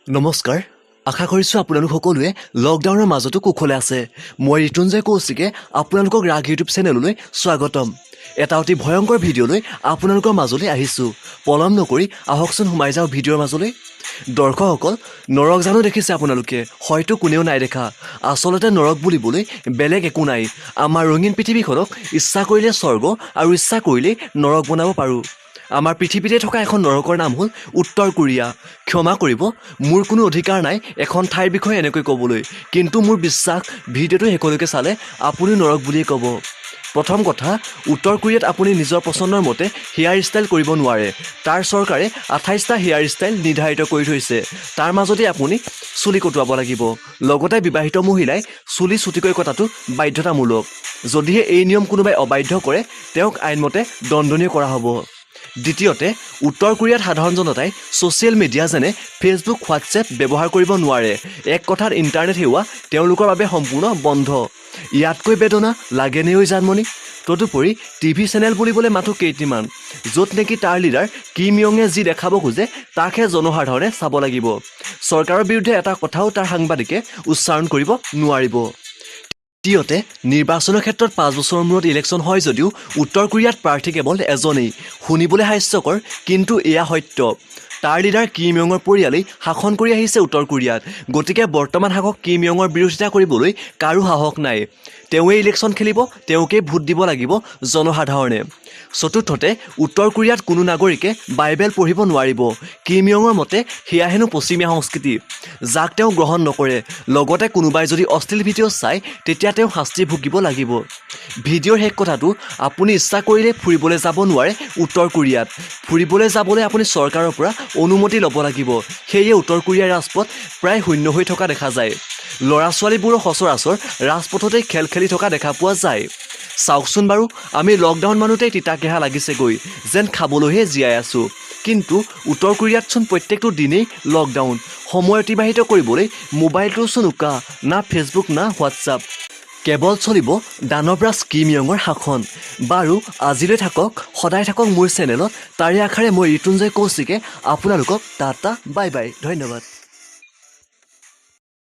নমস্কাৰ আশা কৰিছোঁ আপোনালোক সকলোৱে লকডাউনৰ মাজতো কুশলে আছে মই ঋতুঞ্জয় কৌশিকে আপোনালোকক ৰাগ ইউটিউব চেনেললৈ স্বাগতম এটা অতি ভয়ংকৰ ভিডিঅ'লৈ আপোনালোকৰ মাজলৈ আহিছোঁ পলম নকৰি আহকচোন সোমাই যাওঁ ভিডিঅ'ৰ মাজলৈ দৰ্শকসকল নৰক জানো দেখিছে আপোনালোকে হয়তো কোনেও নাই দেখা আচলতে নৰক বুলিবলৈ বেলেগ একো নাই আমাৰ ৰঙীন পৃথিৱীখনক ইচ্ছা কৰিলে স্বৰ্গ আৰু ইচ্ছা কৰিলে নৰক বনাব পাৰোঁ আমাৰ পৃথিৱীতে থকা এখন নৰকৰ নাম হ'ল উত্তৰ কোৰিয়া ক্ষমা কৰিব মোৰ কোনো অধিকাৰ নাই এখন ঠাইৰ বিষয়ে এনেকৈ ক'বলৈ কিন্তু মোৰ বিশ্বাস ভিডিঅ'টো শেষলৈকে চালে আপুনি নৰক বুলিয়ে ক'ব প্ৰথম কথা উত্তৰ কোৰিয়াত আপুনি নিজৰ পচন্দৰ মতে হেয়াৰ ষ্টাইল কৰিব নোৱাৰে তাৰ চৰকাৰে 28টা হেয়াৰ ষ্টাইল নিৰ্ধাৰিত কৰি থৈছে তাৰ মাজতে আপুনি চুলি কটোৱাব লাগিব লগতে বিবাহিত মহিলাই চুলি চুটিকৈ কটাটো বাধ্যতামূলক যদিহে এই নিয়ম কোনোবাই অবাধ্য কৰে তেওঁক আইনমতে দণ্ডনীয় কৰা হ'ব দ্বিতীয়তে উত্তৰ কোৰিয়াত সাধাৰণ জনতাই ছ'চিয়েল মিডিয়া যেনে ফেচবুক হোৱাটছএপ ব্যৱহাৰ কৰিব নোৱাৰে এক কথাত ইণ্টাৰনেট সেৱা তেওঁলোকৰ বাবে সম্পূৰ্ণ বন্ধ ইয়াতকৈ বেদনা লাগেনে ঐ জানমণি তদুপৰি টিভি চেনেল বুলিবলৈ মাথো কেইটিমান য'ত নেকি তাৰ লিডাৰ কিম ইয়ঙে যি দেখাব খোজে তাকহে জনসাধাৰণে চাব লাগিব চৰকাৰৰ বিৰুদ্ধে এটা কথাও তাৰ সাংবাদিকে উচ্চাৰণ কৰিব নোৱাৰিব দ্বিতীয়তে নিৰ্বাচনৰ ক্ষেত্ৰত 5 বছৰৰ মূৰত ইলেকশ্যন হয় যদিও উত্তৰ কোৰিয়াত প্ৰাৰ্থী কেৱল এজনেই শুনিবলৈ হাস্যকৰ কিন্তু এয়া সত্য তাৰ লিডাৰ কিম ইয়ঙৰ পৰিয়ালেই শাসন কৰি আহিছে উত্তৰ কোৰিয়াত গতিকে বৰ্তমান শাসক কিম ইয়ঙৰ বিৰোধিতা কৰিবলৈ কাৰো সাহস নাই তেওঁৱে ইলেকশ্যন খেলিব তেওঁকে ভোট দিব লাগিব জনসাধাৰণে চতুৰ্থতে উত্তৰ কোৰিয়াত কোনো নাগৰিকে বাইবেল পঢ়িব নোৱাৰিব কিম ইয়ঙৰ মতে সেয়া হেনো পশ্চিমীয়া সংস্কৃতি যাক তেওঁ গ্ৰহণ নকৰে লগতে কোনোবাই যদি অশ্লীল ভিডিঅ' চায় তেতিয়া তেওঁ শাস্তি ভুগিব লাগিব ভিডিঅ'ৰ শেষ কথাটো আপুনি ইচ্ছা কৰিলে ফুৰিবলৈ যাব নোৱাৰে উত্তৰ কোৰিয়াত ফুৰিবলৈ যাবলৈ আপুনি চৰকাৰৰ পৰা অনুমতি ল'ব লাগিব সেয়ে উত্তৰ কোৰিয়াৰ ৰাজপথ প্ৰায় শূন্য হৈ থকা দেখা যায় ল'ৰা ছোৱালীবোৰো সচৰাচৰ ৰাজপথতেই খেল খেলি থকা দেখা পোৱা যায় চাওকচোন বাৰু আমি লকডাউন মানুহতেই তিতাকেহা লাগিছেগৈ যেন খাবলৈহে জীয়াই আছোঁ কিন্তু উত্তৰ কোৰিয়াতচোন প্ৰত্যেকটো দিনেই লকডাউন সময় অতিবাহিত কৰিবলৈ মোবাইলটোচোন উকা না ফেচবুক না হোৱাটছআপ কেৱল চলিব দানৱৰাজ কিম ইয়ঙৰ শাসন বাৰু আজিলৈ থাকক সদায় থাকক মোৰ চেনেলত তাৰে আশাৰে মই ঋতুঞ্জয় কৌশিকে আপোনালোকক টাটা বাই বাই ধন্যবাদ